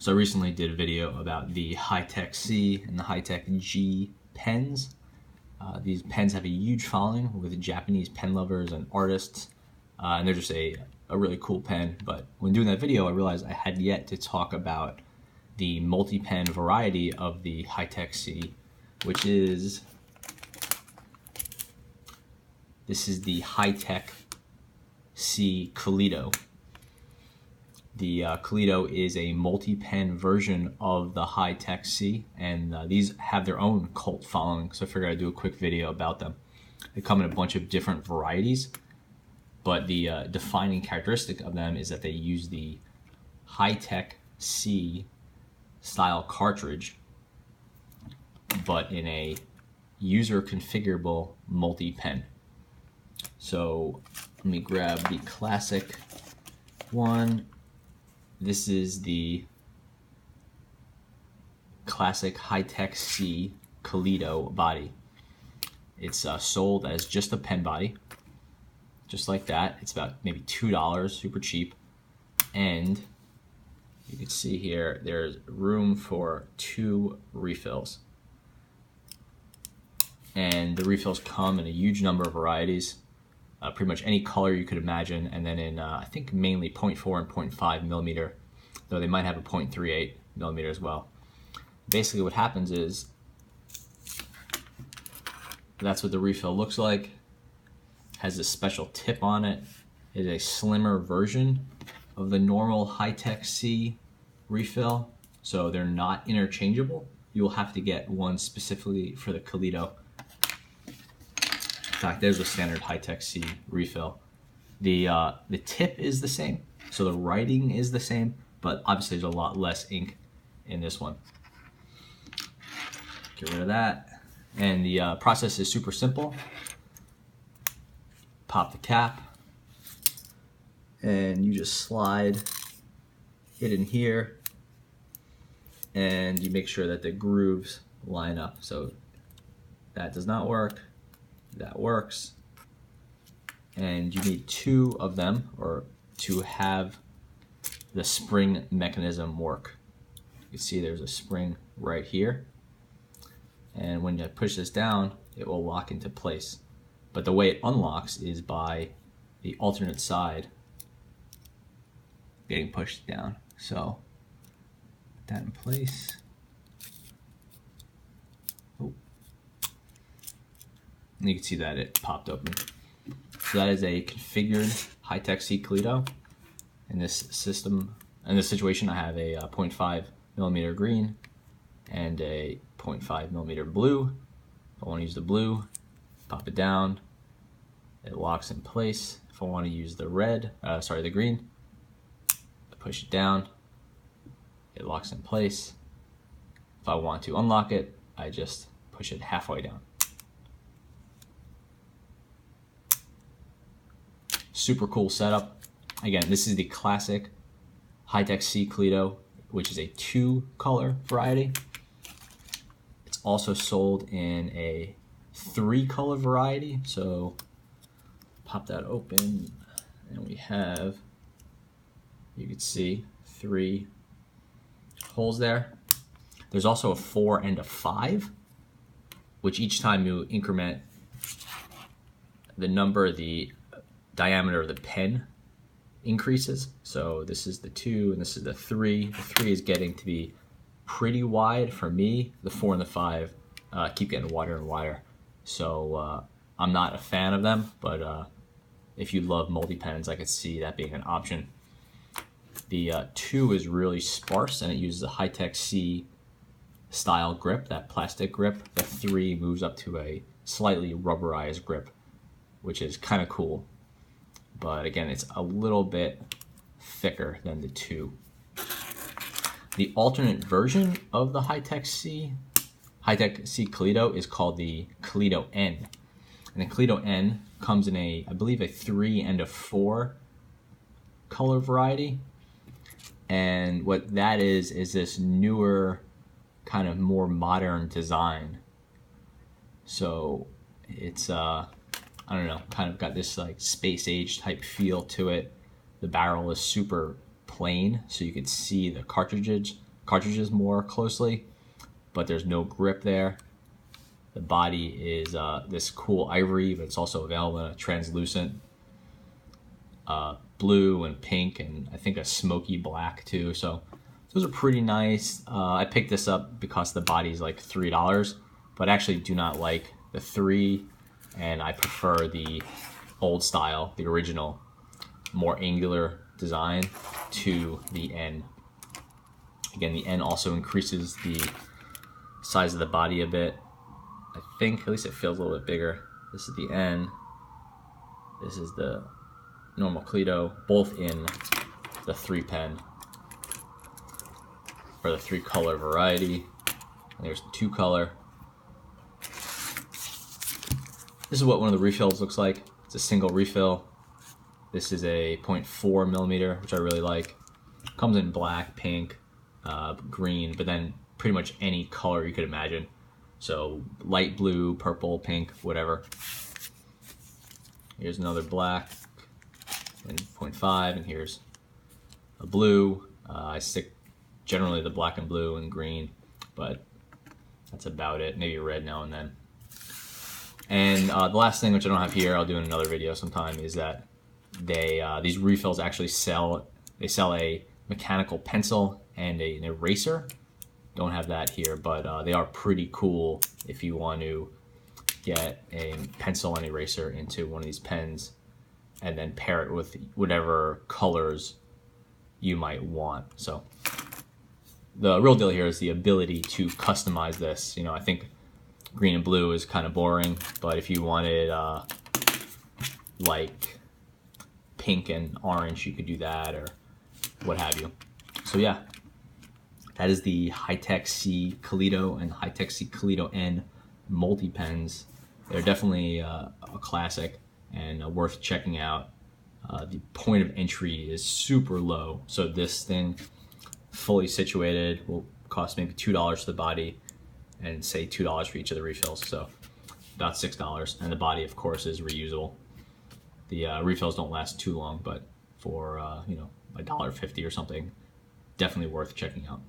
So I recently did a video about the Hi-Tec-C and the Hi-Tec-G pens. These pens have a huge following with Japanese pen lovers and artists, and they're just a really cool pen. But when doing that video, I realized I had yet to talk about the multi-pen variety of the Hi-Tec-C, which is, this is the Hi-Tec-C Coleto. The Coleto is a multi-pen version of the Hi-Tec-C, and these have their own cult following, so I figured I'd do a quick video about them. They come in a bunch of different varieties, but the defining characteristic of them is that they use the Hi-Tec-C style cartridge, but in a user configurable multi-pen. So let me grab the classic one. This is the classic Hi-Tec-C Coleto body. It's sold as just a pen body, just like that. It's about maybe $2, super cheap. And you can see here, there's room for 2 refills. And the refills come in a huge number of varieties. Pretty much any color you could imagine, and then in I think mainly 0.4 and 0.5 millimeter, though they might have a 0.38 millimeter as well. Basically what happens is, that's what the refill looks like. Has a special tip on it. It is a slimmer version of the normal Hi-Tec-C refill, so they're not interchangeable. You'll have to get one specifically for the Coleto. In fact, there's a standard Hi-Tec-C refill. The tip is the same, so the writing is the same, but obviously there's a lot less ink in this one. Get rid of that. And the process is super simple. Pop the cap, and you just slide it in here, and you make sure that the grooves line up. So that does not work. That works, and you need 2 of them or to have the spring mechanism work. You can see there's a spring right here, and when you push this down, it will lock into place. But the way it unlocks is by the alternate side getting pushed down. So put that in place. And you can see that it popped open. So that is a configured Hi-Tec-C Coleto. In this system, in this situation, I have a 0.5 millimeter green and a 0.5 millimeter blue. If I want to use the blue, pop it down, it locks in place. If I want to use the the green, I push it down, it locks in place. If I want to unlock it, I just push it halfway down. Super cool setup. Again, this is the classic Hi-Tec-C Coleto, which is a 2-color variety. It's also sold in a 3-color variety. So pop that open, and we have, you can see 3 holes there. There's also a 4 and a 5, which each time you increment the number, the diameter of the pen increases. So this is the 2 and this is the 3. The 3 is getting to be pretty wide for me. The 4 and the 5 keep getting wider and wider. So I'm not a fan of them, but if you love multi-pens, I could see that being an option. The 2 is really sparse, and it uses a Hi-Tec-C style grip, that plastic grip. The 3 moves up to a slightly rubberized grip, which is kind of cool. But again, it's a little bit thicker than the 2. The alternate version of the Hi-Tec-C Coleto is called the Coleto N. And the Coleto N comes in I believe a 3 and a 4 color variety. And what that is this newer, kind of more modern design. So it's I don't know, kind of got this like space age type feel to it. The barrel is super plain, so you can see the cartridges cartridges more closely, but there's no grip there. The body is this cool ivory, but it's also available in a translucent blue and pink, and I think a smoky black too. So those are pretty nice. I picked this up because the body's like $3, but I actually do not like the 3, and I prefer the old style, the original, more angular design to the N. Again, the N also increases the size of the body a bit. I think, at least it feels a little bit bigger. This is the N. This is the normal Coleto, both in the 3-pen, or the 3-color variety. And there's 2-color. This is what one of the refills looks like. It's a single refill. This is a 0.4 millimeter, which I really like. Comes in black, pink, green, but then pretty much any color you could imagine. So light blue, purple, pink, whatever. Here's another black and 0.5, and here's a blue. I stick generally the black and blue and green, but that's about it. Maybe a red now and then. And the last thing, which I don't have here, I'll do in another video sometime, is that these refills actually sell a mechanical pencil and an eraser. Don't have that here, but they are pretty cool if you want to get a pencil and eraser into one of these pens and then pair it with whatever colors you might want. So the real deal here is the ability to customize this. You know, I think green and blue is kind of boring, but if you wanted like pink and orange, you could do that, or what have you. So yeah, that is the Hi-Tec-C Coleto and Hi-Tec-C Coleto N multi-pens. They're definitely a classic and worth checking out. The point of entry is super low, so this thing fully situated will cost maybe $2 for the body, and say $2 for each of the refills, so about $6. And the body, of course, is reusable. The refills don't last too long, but for you know, $1.50 or something, definitely worth checking out.